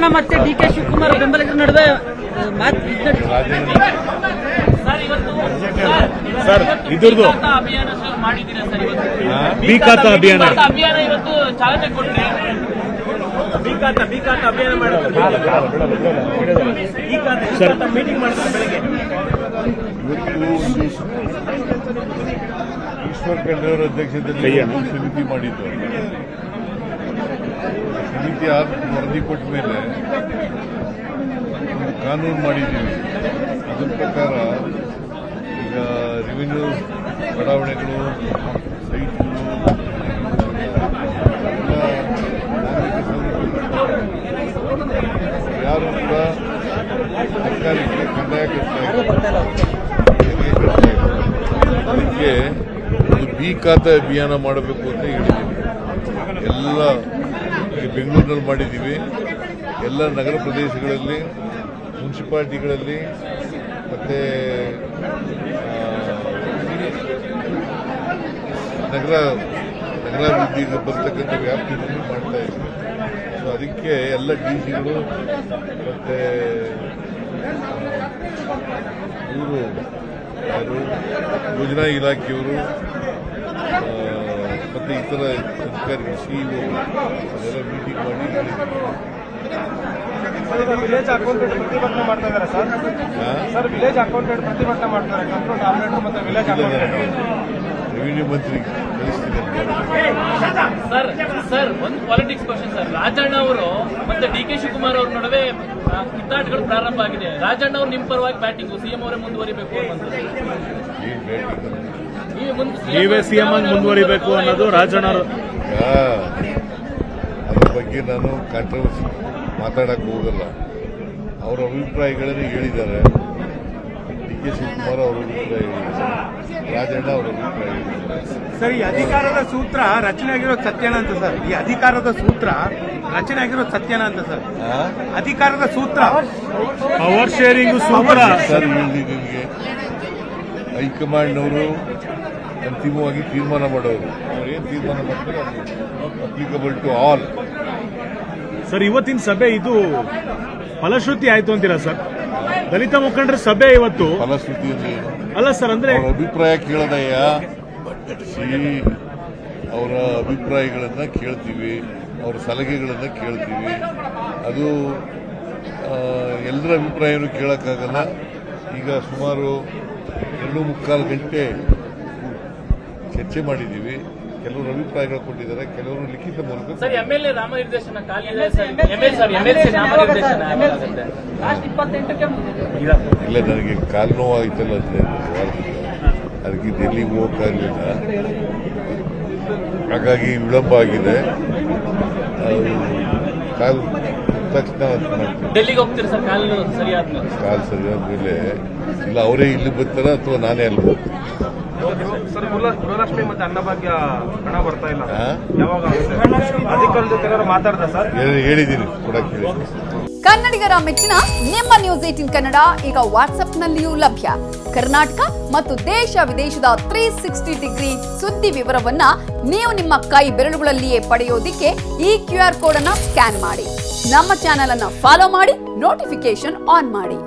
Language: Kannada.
ಮತ್ತೆ ಡಿ.ಕೆ. ಶಿವಕುಮಾರ್ ಬೆಂಬಲಿಗರ ನಡುವೆ ಸರ್ ಇದ್ರದ್ದು ಬಿ ಖಾತಾ ಅಭಿಯಾನ ಇವತ್ತು ಚಾಲನೆ ಕೊಟ್ಟರೆ ಮೀಟಿಂಗ್ ಮಾಡ್ತಾರೆ ಬೆಳಗ್ಗೆ. ಈಶ್ವರ್ ಖಂಡ್ರೆ ಅಧ್ಯಕ್ಷತೆಯಲ್ಲಿ ಸಮಿತಿ ಮಾಡಿದ್ದು. ಸಮಿತಿ ವರದಿ ಕೊಟ್ಟ ಮೇಲೆ ಒಂದು ಕಾನೂನು ಮಾಡಿದ್ದೀವಿ. ಅದರ ಪ್ರಕಾರ ಈಗ ರೆವಿನ್ಯೂ ಬಡಾವಣೆಗಳು, ಸೈಟ್ಗಳು, ಯಾರು ಕೂಡ ಸರ್ಕಾರಕ್ಕೆ ಕಂದಾಯ ಅದಕ್ಕೆ ಒಂದು ಬಿ ಖಾತಾ ಅಭಿಯಾನ ಮಾಡಬೇಕು ಅಂತ ಹೇಳಿದ್ದೀವಿ. ಎಲ್ಲ ಬೆಂಗಳೂರಿನಲ್ಲಿ ಮಾಡಿದ್ದೀವಿ. ಎಲ್ಲ ನಗರ ಪ್ರದೇಶಗಳಲ್ಲಿ, ಮುನ್ಸಿಪಾಲಿಟಿಗಳಲ್ಲಿ ಮತ್ತು ನಗರಾಭಿವೃದ್ಧಿಗೆ ಬರ್ತಕ್ಕಂಥ ವ್ಯಾಪ್ತಿಯಲ್ಲಿ ಮಾಡ್ತಾ ಇದ್ದೀವಿ. ಸೊ ಅದಕ್ಕೆ ಎಲ್ಲ ಡಿಸಿಗಳು ಮತ್ತು ಇವರು ಯಾರು ಯೋಜನಾ ಇಲಾಖೆಯವರು ಮತ್ತು ಇತರ ಅಧಿಕಾರಿಗಳು, ಸಿಇಒ ಅದೆಲ್ಲ ಮೀಟಿಂಗ್ ಮಾಡಿ ವಿಲೇಜ್ ಅಕೌಂಟೆಂಟ್ ಪ್ರತಿಭಟನೆ ಮಾಡ್ತಾ ಇದ್ದಾರೆ ಸರ್. ವಿಲೇಜ್ ಅಕೌಂಟೆಂಟ್ ಪ್ರತಿಭಟನೆ ಮಾಡ್ತಾರೆ. ಕಂಟ್ರೋಲ್ ಆಪರೇಟರ್ ಮತ್ತು ವಿಲೇಜ್ ಅಕೌಂಟೆಂಟ್ ರೆವಿನ್ಯೂ ಮಂತ್ರಿ ಕಳಿಸ್ತಿದ್ದಾರೆ. ಸರ್ ಒಂದು ಪಾಲಿಟಿಕ್ಸ್ ಕ್ವಶನ್ ಸರ್. ರಾಜಣ್ಣ ಅವರು ಮತ್ತೆ ಡಿ.ಕೆ. ಶಿವಕುಮಾರ್ ಅವ್ರ ನಡುವೆ ಕಿತ್ತಾಟಗಳು ಪ್ರಾರಂಭ ಆಗಿದೆ. ರಾಜಣ್ಣ ಅವರು ನಿಮ್ಮ ಪರವಾಗಿ ಬ್ಯಾಟಿಂಗ್, ಸಿಎಂ ಅವರೇ ಮುಂದುವರಿಬೇಕು ಅನ್ನೋದು. ನೀವೇ ಸಿಎಂ ಆಗಿ ಮುಂದುವರಿಬೇಕು ಅನ್ನೋದು ರಾಜಣ್ಣ ಅವರು. ಅದ್ರ ಬಗ್ಗೆ ನಾನು ಕಾಂಟ್ರವರ್ಸಿ ಮಾತಾಡಕ್ಕೆ ಹೋಗಲ್ಲ. ಅವರ ಅಭಿಪ್ರಾಯಗಳನ್ನು ಹೇಳಿದ್ದಾರೆ. ಡಿ.ಕೆ. ಶಿವಕುಮಾರ್ ಅವರ ಅಭಿಪ್ರಾಯ ಹೇಳಿದ್ದಾರೆ, ರಾಜಣ್ಣ ಅವರ ಅಭಿಪ್ರಾಯ ಹೇಳಿದ್ದಾರೆ. ಸರ್, ಈ ಅಧಿಕಾರದ ಸೂತ್ರ ರಚನೆ ಆಗಿರೋದು ಸತ್ಯನ ಅಂತ ಸರ್. ಈ ಅಧಿಕಾರದ ಸೂತ್ರ ರಚನೆ ಆಗಿರೋದು ಸತ್ಯನ ಅಂತ ಸರ್. ಅಧಿಕಾರದ ಸೂತ್ರ ಪವರ್ ಶೇರಿಂಗ್ ಸೂತ್ರ ಸರ್ ನಿಮಗೆ ಹೈಕಮಾಂಡ್ನವರು ಅಂತಿಮವಾಗಿ ತೀರ್ಮಾನ ಮಾಡೋರು. ಅವ್ರು ಏನು ತೀರ್ಮಾನ ಮಾಡ್ತಾರೆ ಅದು ಅಪ್ಲಿಕಬಲ್ ಟು ಆಲ್. ಸರ್, ಇವತ್ತಿನ ಸಭೆ ಇದು ಫಲಶ್ರುತಿ ಆಯ್ತು ಅಂತೀರಾ ಸರ್? ದಲಿತ ಮುಖಂಡರ ಸಭೆ ಇವತ್ತು ಫಲಶ್ರುತಿಯಲ್ಲಿ ಅಲ್ಲ ಸರ್, ಅಂದ್ರೆ ಅವರ ಅಭಿಪ್ರಾಯ ಕೇಳದಯ್ಯ. ಅವರ ಅಭಿಪ್ರಾಯಗಳನ್ನ ಕೇಳ್ತೀವಿ, ಅವರ ಸಲಹೆಗಳನ್ನ ಕೇಳ್ತೀವಿ. ಅದು ಎಲ್ಲರ ಅಭಿಪ್ರಾಯನೂ ಕೇಳಕ್ಕಾಗಲ್ಲ. ಈಗ ಸುಮಾರು 2.25 ಗಂಟೆ ಚರ್ಚೆ ಮಾಡಿದ್ದೀವಿ. ಕೆಲವರು ಅಭಿಪ್ರಾಯಗಳು ಕೊಟ್ಟಿದ್ದಾರೆ, ಕೆಲವರು ಲಿಖಿತ ಮೂಲಕ. ಸರ್, ಎಂಎಲ್ಎ ನಾಮನಿರ್ದೇಶನ ಇಲ್ಲ, ನನಗೆ ಕಾಲು ನೋವಾಯ್ತಲ್ಲ, ಅದಕ್ಕೆ ಡೆಲ್ಲಿಗೆ ಹೋಗಕ್ಕಾಗಲಿಲ್ಲ. ಹಾಗಾಗಿ ವಿಳಂಬ ಆಗಿದೆ. ಕಾಲು ತಕ್ಷಣ ಡೆಲ್ಲಿಗೆ ಹೋಗ್ತೀರಿ ಸರ್? ಕಾಲು ಸರಿಯಾದ ಮೇಲೆ ಇಲ್ಲ ಅವರೇ ಇಲ್ಲಿ ಬರ್ತಾರ ಅಥವಾ ನಾನೇ ಅಲ್ಲಿ ಹೋಗ್ತೀನಿ. ಸರ್, ಗೃಹಲಕ್ಷ್ಮಿ ಮತ್ತೆ ಅನ್ನಭಾಗ್ಯ ಹಣ ಬರ್ತಾ ಇಲ್ಲ, ಯಾವಾಗ ಅಧಿಕಾರದ ಜೊತೆ ಮಾತಾಡ್ದ ಸರ್? ಹೇಳಿದ್ದೀನಿ, ಕೊಡಕ್ಕೆ ಹೇಳಿದ್ದೀನಿ. ಕನ್ನಡಿಗರ ಮೆಚ್ಚಿನ ನಿಮ್ಮ ನ್ಯೂಸ್ 18 ಕನ್ನಡ ಈಗ ವಾಟ್ಸ್ಆಪ್ನಲ್ಲಿಯೂ ಲಭ್ಯ. ಕರ್ನಾಟಕ ಮತ್ತು ದೇಶ ವಿದೇಶದ 360 ಡಿಗ್ರಿ ಸುದ್ದಿ ವಿವರವನ್ನ ನೀವು ನಿಮ್ಮ ಕೈ ಬೆರಳುಗಳಲ್ಲಿಯೇ ಪಡೆಯೋದಿಕ್ಕೆ ಈ QR ಕೋಡ್ ಅನ್ನ ಸ್ಕ್ಯಾನ್ ಮಾಡಿ. ನಮ್ಮ ಚಾನೆಲ್ ಅನ್ನ ಫಾಲೋ ಮಾಡಿ, ನೋಟಿಫಿಕೇಶನ್ ಆನ್ ಮಾಡಿ.